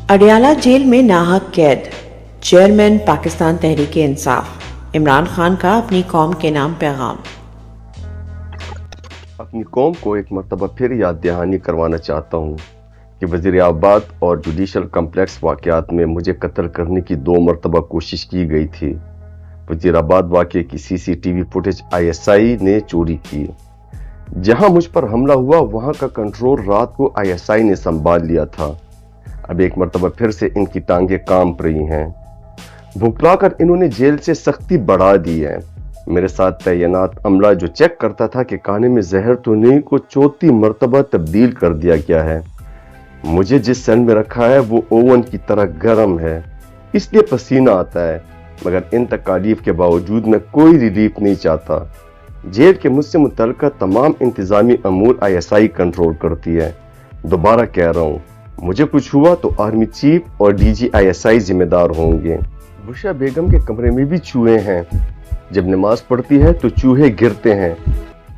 Adiala jail में नाहक कैद, चेयरमैन पाकिस्तान तहरीक इंसाफ। इमरान खान का अपनी कौम के नाम पैगाम। अपनी कौम को एक मरतबा फिर याद दहानी करवाना चाहता हूँ कि वज़ीराबाद और जुडिशल कम्प्लेक्स वाक़यात में मुझे कत्ल करने की 2 मरतबा कोशिश की गई थी। वज़ीराबाद वाक़े की CCTV फुटेज ISI ने चोरी की। जहां मुझ पर हमला हुआ वहां का कंट्रोल रात को ISI ने संभाल लिया था। अब एक मरतबा फिर से इनकी टांगें कांप रही हैं। भुखलाकर इन्होंने जेल से सख्ती बढ़ा दी है। मेरे साथ तैनात अमला जो चेक करता था कि खाने में जहर तो नहीं, को 4थी मरतबा तब्दील कर दिया गया है। मुझे जिस सेल में रखा है वो ओवन की तरह गर्म है, इसलिए पसीना आता है, मगर इन तकालीफ के बावजूद मैं कोई रिलीफ नहीं चाहता। जेल के मुझसे मुतल्लिका तमाम इंतजामी अमूर ISI कंट्रोल करती है। दोबारा कह रहा हूँ, मुझे कुछ हुआ तो आर्मी चीफ और DG ISI जिम्मेदार होंगे। बुशा बेगम के कमरे में भी चूहे हैं। जब नमाज पढ़ती है तो चूहे गिरते हैं।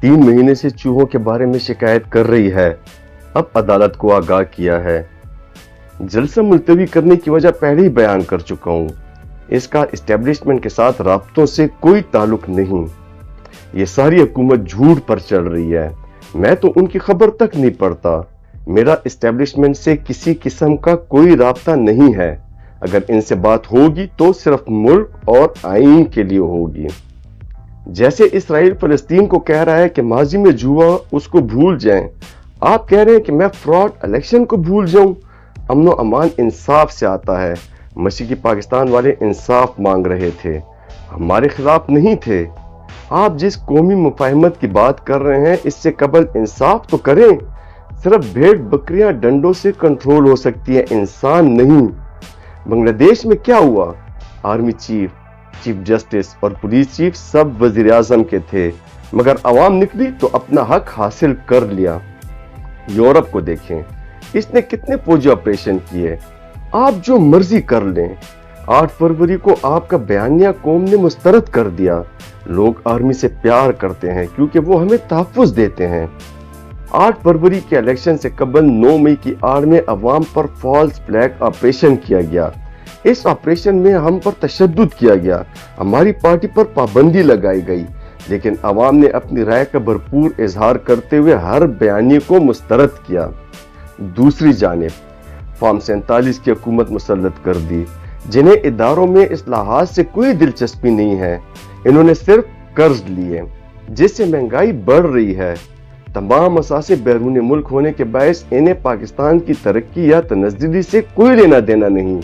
3 महीने से चूहों के बारे में शिकायत कर रही है। अब अदालत को आगाह किया है। जलसा मुलतवी करने की वजह पहले ही बयान कर चुका हूँ। इसका एस्टेब्लिशमेंट के साथ राब्तों से कोई ताल्लुक नहीं। ये सारी हुकूमत झूठ पर चल रही है। मैं तो उनकी खबर तक नहीं पढ़ता। मेरा एस्टेब्लिशमेंट से किसी किस्म का कोई राब्ता नहीं है। अगर इनसे बात होगी तो सिर्फ मुल्क और आईन के लिए होगी। जैसे इसराइल फलस्तीन को कह रहा है कि माजी में जुआ उसको भूल जाएं, आप कह रहे हैं कि मैं फ्रॉड इलेक्शन को भूल जाऊं। अमन अमान इंसाफ से आता है। मशरिकी पाकिस्तान वाले इंसाफ मांग रहे थे, हमारे खिलाफ नहीं थे। आप जिस कौमी मुफाहमत की बात कर रहे हैं, इससे कबल इंसाफ तो करें। सिर्फ भेड़ बकरियां डंडों से कंट्रोल हो सकती है, इंसान नहीं। बांग्लादेश में क्या हुआ? आर्मी चीफ, चीफ जस्टिस और पुलिस चीफ सब वजीर आजम के थे, मगर अवाम निकली तो अपना हक हासिल कर लिया। यूरोप को देखें, इसने कितने फौजी ऑपरेशन किए। आप जो मर्जी कर लें। 8 फरवरी को आपका बयानिया कौम ने मुस्तरद कर दिया। लोग आर्मी से प्यार करते हैं क्योंकि वो हमें तहफ़्फ़ुज़ देते हैं। 8 फरवरी के इलेक्शन से कबल 9 मई की आड़ में अवाम पर फॉल्स फ्लैग ऑपरेशन किया गया। इस ऑपरेशन में हम पर तशद्दुद किया गया, हमारी पार्टी पर पाबंदी लगाई गई, लेकिन अवाम ने अपनी राय का भरपूर इजहार करते हुए हर बयानी को मुस्तरद किया। दूसरी जानिब फॉर्म 47 की हुकूमत मुसल्लत कर दी, जिन्हें इदारों में इस्लाहात से कोई दिलचस्पी नहीं है। इन्होंने सिर्फ कर्ज लिए, जिससे महंगाई बढ़ रही है। तमाम मसासे बैरून मुल्क होने के बायस इन्हें पाकिस्तान की तरक्की या तनज़्ज़ुली से कोई लेना देना नहीं।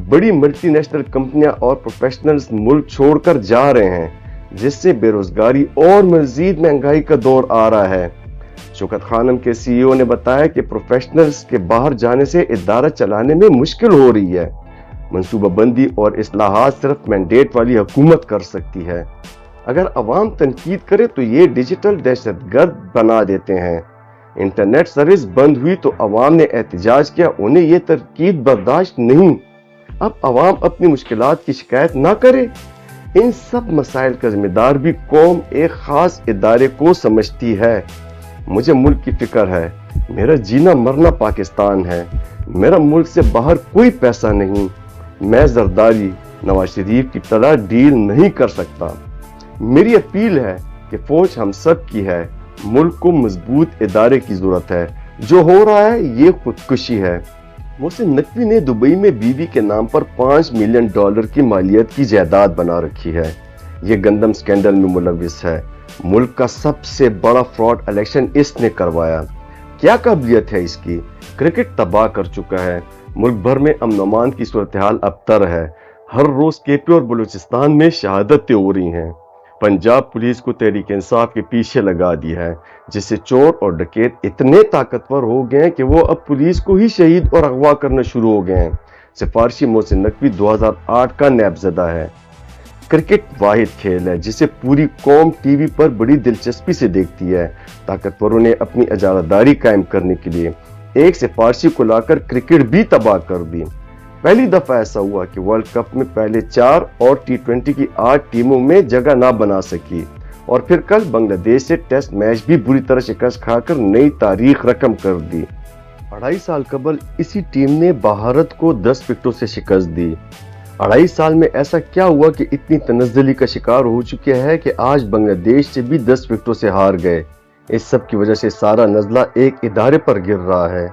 बड़ी मल्टीनेशनल कंपनियां और प्रोफेशनल्स मुल्क छोड़कर जा रहे हैं, जिससे बेरोजगारी और मजीद महंगाई का दौर आ रहा है। शौकत खानम के CEO ने बताया कि प्रोफेशनल्स के बाहर जाने से इदारा चलाने में मुश्किल हो रही है। मनसूबाबंदी और इस्लाहात सिर्फ मैंडेट वाली हुकूमत कर सकती है। अगर अवाम तनकीद करे तो ये डिजिटल दहशतगर्द बना देते हैं। इंटरनेट सर्विस बंद हुई तो अवाम ने एहतजाज किया, उन्हें ये तनकीद बर्दाश्त नहीं। अब अवाम अपनी मुश्किलात की शिकायत ना करे। इन सब मसाइल का जिम्मेदार भी कौम एक खास इदारे को समझती है। मुझे मुल्क की फिक्र है। मेरा जीना मरना पाकिस्तान है। मेरा मुल्क से बाहर कोई पैसा नहीं। मैं जरदारी नवाज शरीफ की तरह डील नहीं कर सकता। मेरी अपील है कि फौज हम सब की है। मुल्क को मजबूत इदारे की जरूरत है। जो हो रहा है ये खुदकुशी है। मोहसिन नकवी ने दुबई में बीवी के नाम पर $5 मिलियन की मालियत की जायदाद बना रखी है। ये गंदम स्कैंडल में मुलविस है। मुल्क का सबसे बड़ा फ्रॉड इलेक्शन इसने करवाया। क्या काबिलियत है इसकी? क्रिकेट तबाह कर चुका है। मुल्क भर में अमन-अमान की सूरत हाल अबतर है। हर रोज KP और बलूचिस्तान में शहादतें हो रही हैं। पंजाब पुलिस को तहरीक इंसाफ के पीछे लगा दिया है, जिससे चोर और डकैत इतने ताकतवर हो गए हैं कि वो अब पुलिस को ही शहीद और अगवा करना शुरू हो गए हैं। सिफारशी मोहसिन नकवी 2008 का नैबज़दा है। क्रिकेट वाहिद खेल है जिसे पूरी कौम टीवी पर बड़ी दिलचस्पी से देखती है। ताकतवरों ने अपनी इजारादारी कायम करने के लिए एक सिफारशी को लाकर क्रिकेट भी तबाह कर दी। पहली दफा ऐसा हुआ कि वर्ल्ड कप में पहले 4 और T20 की 8 टीमों में जगह ना बना सकी, और फिर कल बांग्लादेश से टेस्ट मैच भी बुरी तरह शिकस्त खाकर नई तारीख रकम कर दी। 2.5 साल قبل اسی ٹیم نے بھارت کو 10 وکٹوں سے شکست دی۔ 2.5 سال میں ایسا کیا ہوا کہ اتنی تنزلی کا شکار ہو چکے ہے کہ آج بنگلہ دیش سے بھی 10 وکٹوں سے ہار گئے۔ اس سب کی وجہ سے سارا نزلہ ایک ادارے پر گر رہا ہے۔